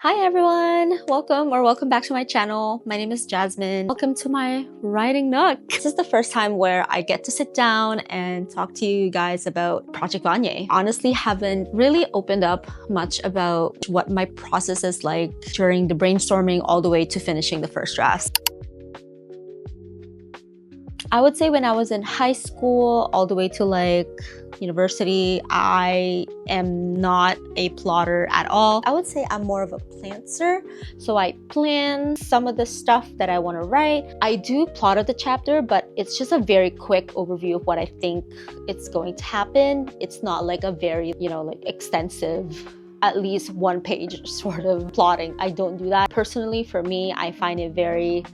Hi everyone! Welcome back to my channel. My name is Jasmine. Welcome to my writing nook. This is the first time where I get to sit down and talk to you guys about Project Vanye. Honestly, haven't really opened up much about what my process is like during the brainstorming all the way to finishing the first drafts. I would say when I was in high school all the way to like university, I am not a plotter at all. I would say I'm more of a planster. So I plan some of the stuff that I want to write. I do plot out the chapter, but it's just a very quick overview of what I think it's going to happen. It's not like a very, like extensive, at least one page sort of plotting. I don't do that. Personally, for me, I find it very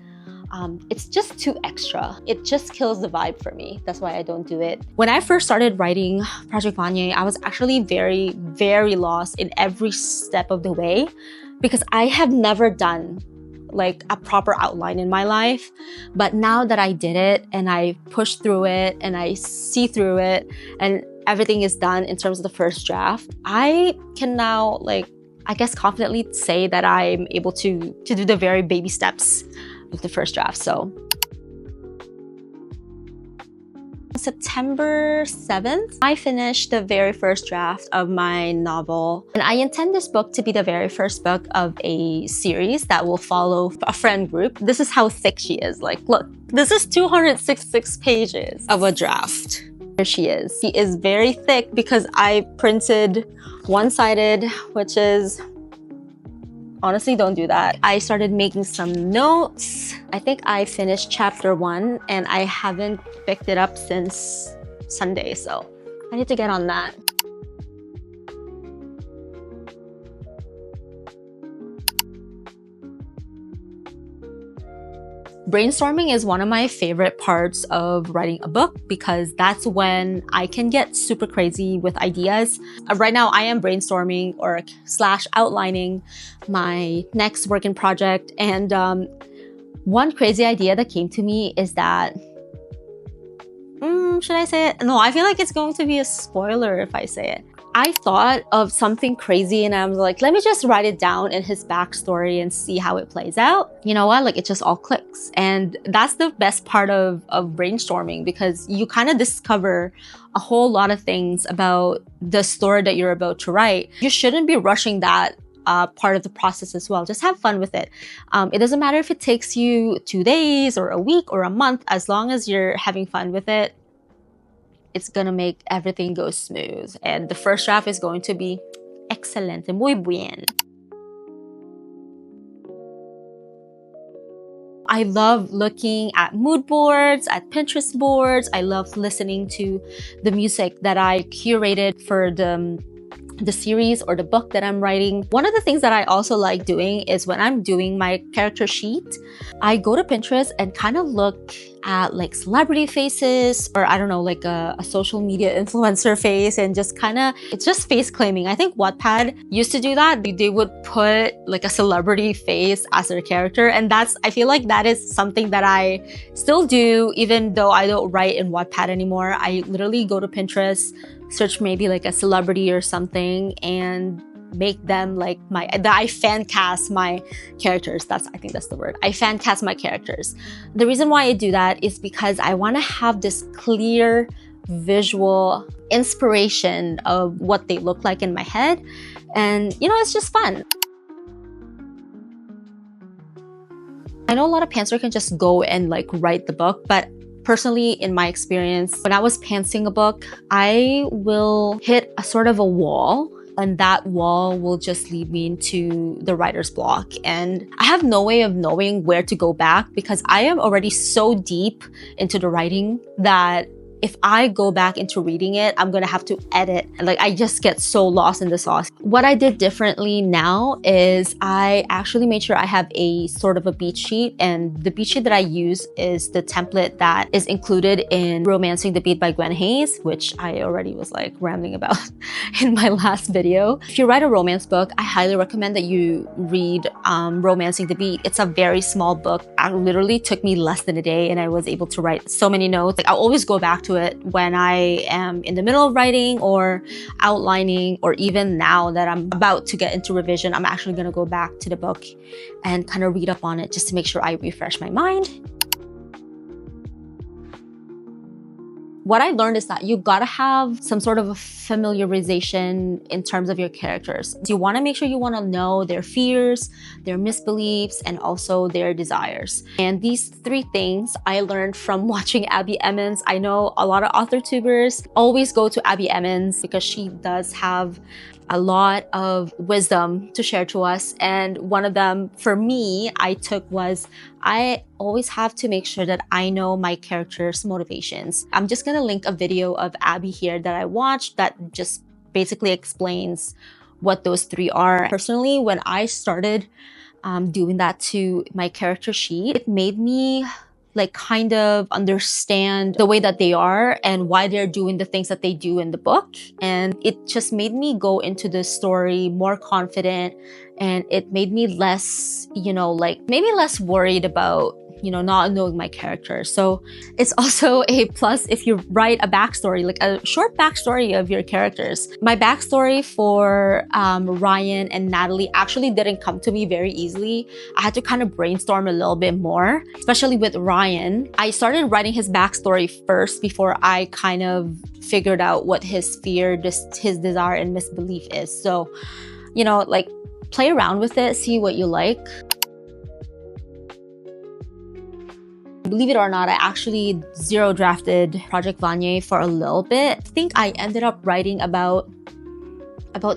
it's just too extra. It just kills the vibe for me. That's why I don't do it. When I first started writing Project Vanye, I was actually very, very lost in every step of the way because I have never done like a proper outline in my life. But now that I did it and I pushed through it and I see through it and everything is done in terms of the first draft, I can now I guess confidently say that I'm able to do the very baby steps of the first draft. So September 7th, I finished the very first draft of my novel. And I intend this book to be the very first book of a series that will follow a friend group. This is how thick she is. Like, look, this is 266 pages of a draft. Here she is. She is very thick because I printed one-sided, which is honestly, don't do that. I started making some notes. I think I finished chapter 1 and I haven't picked it up since Sunday, so I need to get on that. Brainstorming is one of my favorite parts of writing a book because that's when I can get super crazy with ideas. Right now, I am brainstorming or / outlining my next working project. And one crazy idea that came to me is that, should I say it? No, I feel like it's going to be a spoiler if I say it. I thought of something crazy and I was like, let me just write it down in his backstory and see how it plays out. You know what? Like, it just all clicks. And that's the best part of brainstorming because you kind of discover a whole lot of things about the story that you're about to write. You shouldn't be rushing that part of the process as well. Just have fun with it. It doesn't matter if it takes you 2 days or a week or a month, as long as you're having fun with it. It's gonna make everything go smooth. And the first draft is going to be excellent. Muy bien. I love looking at mood boards, at Pinterest boards. I love listening to the music that I curated for the series or the book that I'm writing. One of the things that I also like doing is when I'm doing my character sheet, I go to Pinterest and kind of look at like celebrity faces or I don't know, like a social media influencer face and just it's just face claiming. I think Wattpad used to do that. They would put like a celebrity face as their character. And I feel like that is something that I still do even though I don't write in Wattpad anymore. I literally go to Pinterest, search maybe like a celebrity or something and make them like I fan cast my characters. I think that's the word. I fan cast my characters. The reason why I do that is because I want to have this clear visual inspiration of what they look like in my head. And it's just fun. I know a lot of pantser can just go and like write the book, but personally, in my experience, when I was pantsing a book, I will hit a sort of a wall and that wall will just lead me into the writer's block. And I have no way of knowing where to go back because I am already so deep into the writing that if I go back into reading it, I'm gonna have to edit. Like, I just get so lost in the sauce. What I did differently now is I actually made sure I have a sort of a beat sheet, and the beat sheet that I use is the template that is included in Romancing the Beat by Gwen Hayes, which I already was like rambling about in my last video. If you write a romance book, I highly recommend that you read Romancing the Beat. It's a very small book. It literally took me less than a day and I was able to write so many notes. Like, I'll always go back to to it when I am in the middle of writing or outlining, or even now that I'm about to get into revision, I'm actually going to go back to the book and kind of read up on it just to make sure I refresh my mind. What I learned is that you gotta have some sort of a familiarization in terms of your characters. You wanna make sure you wanna know their fears, their misbeliefs, and also their desires. And these three things I learned from watching Abby Emmons. I know a lot of authortubers always go to Abby Emmons because she does have a lot of wisdom to share to us. And one of them for me, I took was, I always have to make sure that I know my character's motivations. I'm just gonna link a video of Abby here that I watched that just basically explains what those three are. Personally, when I started doing that to my character sheet, it made me like kind of understand the way that they are and why they're doing the things that they do in the book. And it just made me go into the story more confident, and it made me less, like maybe less worried about, not knowing my character. So it's also a plus if you write a backstory, like a short backstory of your characters. My backstory for Ryan and Natalie actually didn't come to me very easily. I had to kind of brainstorm a little bit more, especially with Ryan. I started writing his backstory first before I kind of figured out what his fear, his desire and misbelief is. So, like play around with it, see what you like. Believe it or not, I actually zero drafted Project Vanier for a little bit. I think I ended up writing about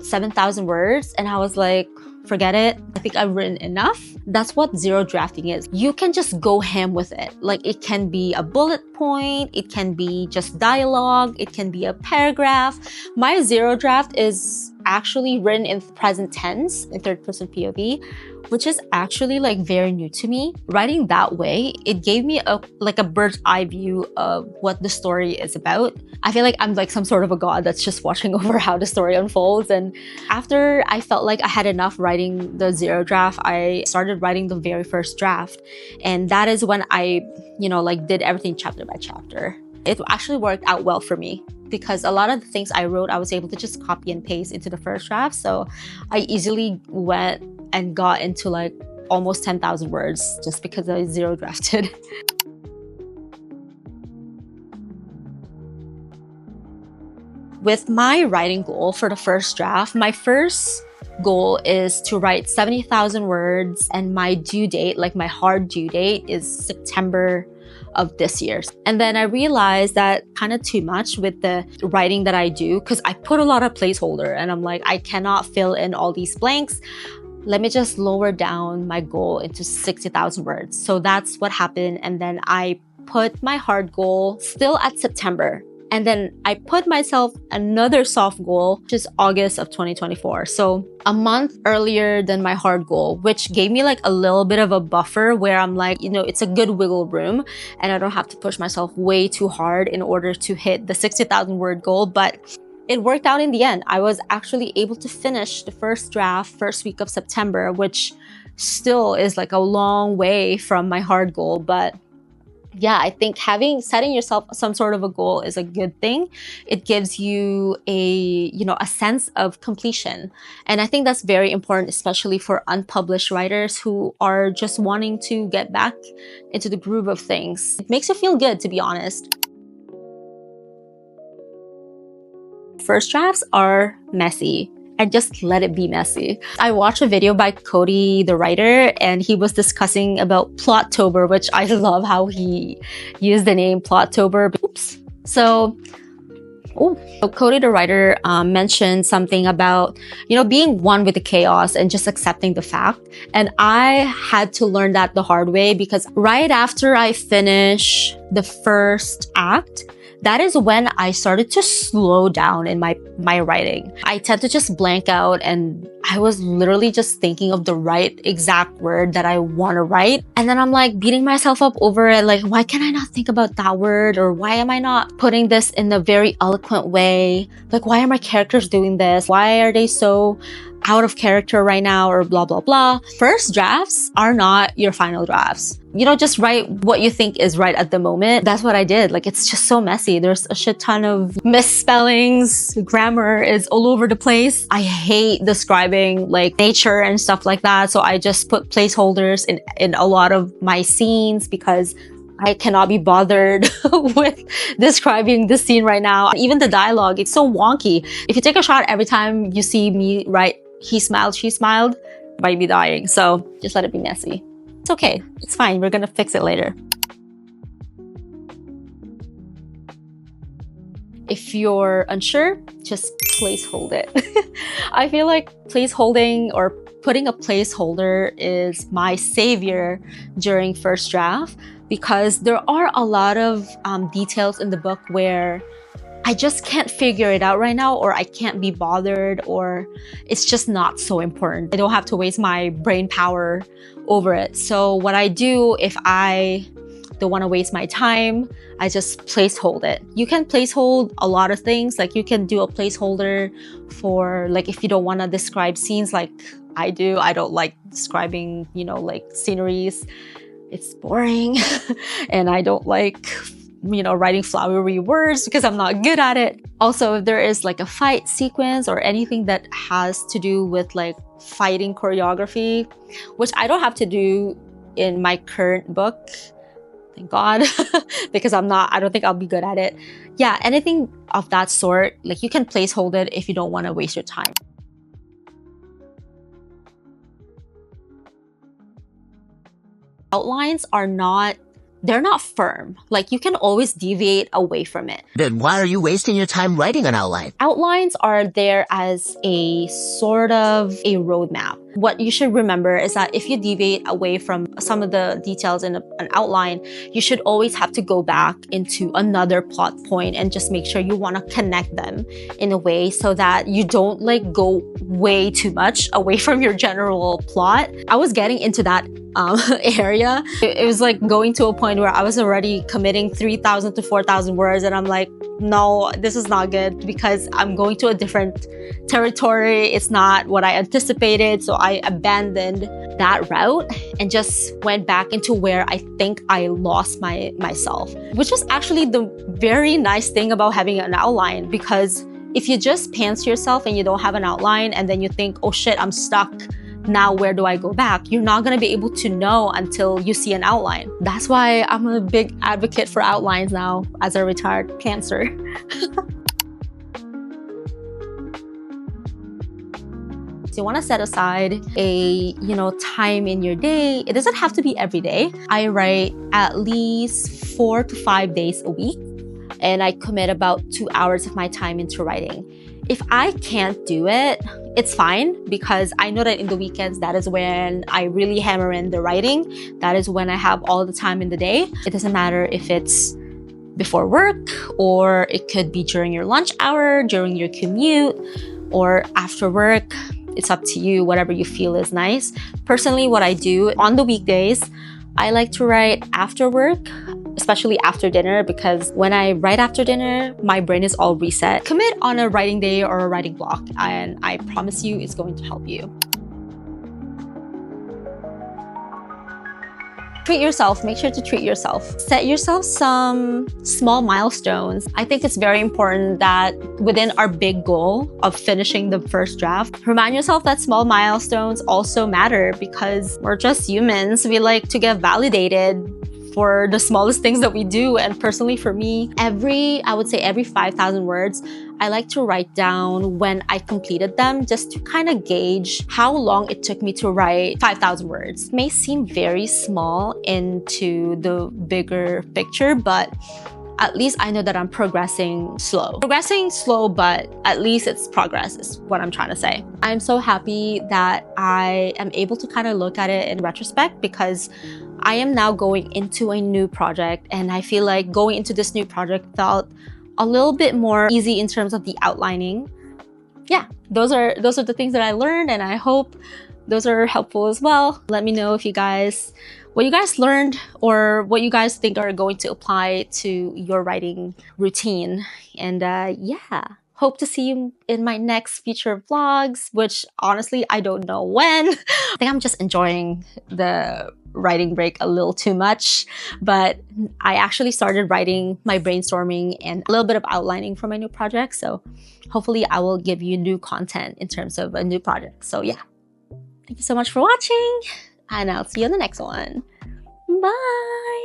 7,000 words, and I was like, forget it. I think I've written enough. That's what zero drafting is. You can just go ham with it. Like it can be a bullet point, it can be just dialogue, it can be a paragraph. My zero draft is actually written in present tense, in third person POV, which is actually like very new to me. Writing that way, it gave me a bird's eye view of what the story is about. I feel like I'm like some sort of a god that's just watching over how the story unfolds. And after I felt like I had enough writing the zero draft, I started writing the very first draft. And that is when I, did everything chapter by chapter. It actually worked out well for me because a lot of the things I wrote, I was able to just copy and paste into the first draft. So I easily went and got into like almost 10,000 words just because I zero drafted. With my writing goal for the first draft, my first goal is to write 70,000 words, and my due date, like my hard due date, is September of this year. And then I realized that kind of too much with the writing that I do, because I put a lot of placeholder and I'm like, I cannot fill in all these blanks. Let me just lower down my goal into 60,000 words. So that's what happened. And then I put my hard goal still at September. And then I put myself another soft goal, which is August of 2024. So a month earlier than my hard goal, which gave me like a little bit of a buffer where I'm like, it's a good wiggle room and I don't have to push myself way too hard in order to hit the 60,000 word goal. But it worked out in the end. I was actually able to finish the first draft first week of September, which still is like a long way from my hard goal. But yeah, I think setting yourself some sort of a goal is a good thing. It gives you a sense of completion. And I think that's very important, especially for unpublished writers who are just wanting to get back into the groove of things. It makes you feel good, to be honest. First drafts are messy. And just let it be messy. I watched a video by Cody, the writer, and he was discussing about Plottober, which I love how he used the name Plottober. Oops. So Cody, the writer, mentioned something about, being one with the chaos and just accepting the fact. And I had to learn that the hard way because right after I finish the first act, that is when I started to slow down in my writing. I tend to just blank out, and I was literally just thinking of the right exact word that I want to write. And then I'm like beating myself up over it. Like, why can I not think about that word? Or why am I not putting this in a very eloquent way? Like, why are my characters doing this? Why are they so out of character right now or blah, blah, blah. First drafts are not your final drafts. You don't just write what you think is right at the moment. That's what I did. Like, it's just so messy. There's a shit ton of misspellings. Grammar is all over the place. I hate describing like nature and stuff like that. So I just put placeholders in a lot of my scenes because I cannot be bothered with describing this scene right now. Even the dialogue, it's so wonky. If you take a shot every time you see me write, he smiled, she smiled, you might be dying. So just let it be messy. It's okay. It's fine. We're gonna fix it later. If you're unsure, just placehold it. I feel like placeholding or putting a placeholder is my savior during first draft, because there are a lot of details in the book where I just can't figure it out right now, or I can't be bothered, or it's just not so important. I don't have to waste my brain power over it. So what I do, if I don't want to waste my time, I just placehold it. You can placehold a lot of things. Like, you can do a placeholder for, like, if you don't want to describe scenes like I do. I don't like describing, you know, like sceneries. It's boring. And I don't like, you know, writing flowery words because I'm not good at it. Also, if there is like a fight sequence or anything that has to do with like fighting choreography, which I don't have to do in my current book, thank God, because I don't think I'll be good at it. Yeah, anything of that sort, like, you can placehold it if you don't want to waste your time. Outlines are they're not firm. Like, you can always deviate away from it. Then why are you wasting your time writing an outline? Outlines are there as a sort of a roadmap. What you should remember is that if you deviate away from some of the details in an outline, you should always have to go back into another plot point and just make sure you want to connect them in a way so that you don't like go way too much away from your general plot. I was getting into that area. It was like going to a point where I was already committing 3,000 to 4,000 words, and I'm like, no, this is not good because I'm going to a different territory. It's not what I anticipated. So I abandoned that route and just went back into where I think I lost myself, which was actually the very nice thing about having an outline, because if you just pants yourself and you don't have an outline and then you think, oh shit, I'm stuck. Now where do I go back? You're not gonna be able to know until you see an outline. That's why I'm a big advocate for outlines now as a retired pantser. So you want to set aside a, time in your day. It doesn't have to be every day. I write at least 4 to 5 days a week, and I commit about 2 hours of my time into writing. If I can't do it, it's fine, because I know that in the weekends, that is when I really hammer in the writing. That is when I have all the time in the day. It doesn't matter if it's before work, or it could be during your lunch hour, during your commute, or after work. It's up to you, whatever you feel is nice. Personally, what I do on the weekdays, I like to write after work, especially after dinner, because when I write after dinner, my brain is all reset. Commit on a writing day or a writing block, and I promise you it's going to help you. Treat yourself. Make sure to treat yourself. Set yourself some small milestones. I think it's very important that within our big goal of finishing the first draft, remind yourself that small milestones also matter, because we're just humans. We like to get validated for the smallest things that we do. And personally for me, I would say every 5,000 words, I like to write down when I completed them, just to kind of gauge how long it took me to write 5,000 words. It may seem very small into the bigger picture, but at least I know that I'm progressing slow. Progressing slow, but at least it's progress, is what I'm trying to say. I'm so happy that I am able to kind of look at it in retrospect, because I am now going into a new project, and I feel like going into this new project felt a little bit more easy in terms of the outlining. Yeah, those are the things that I learned, and I hope those are helpful as well. Let me know what you guys learned, or what you guys think are going to apply to your writing routine. And yeah, hope to see you in my next future vlogs, which honestly, I don't know when. I think I'm just enjoying the writing break a little too much, but I actually started writing my brainstorming and a little bit of outlining for my new project. So hopefully I will give you new content in terms of a new project. So yeah, thank you so much for watching, and I'll see you on the next one. Bye.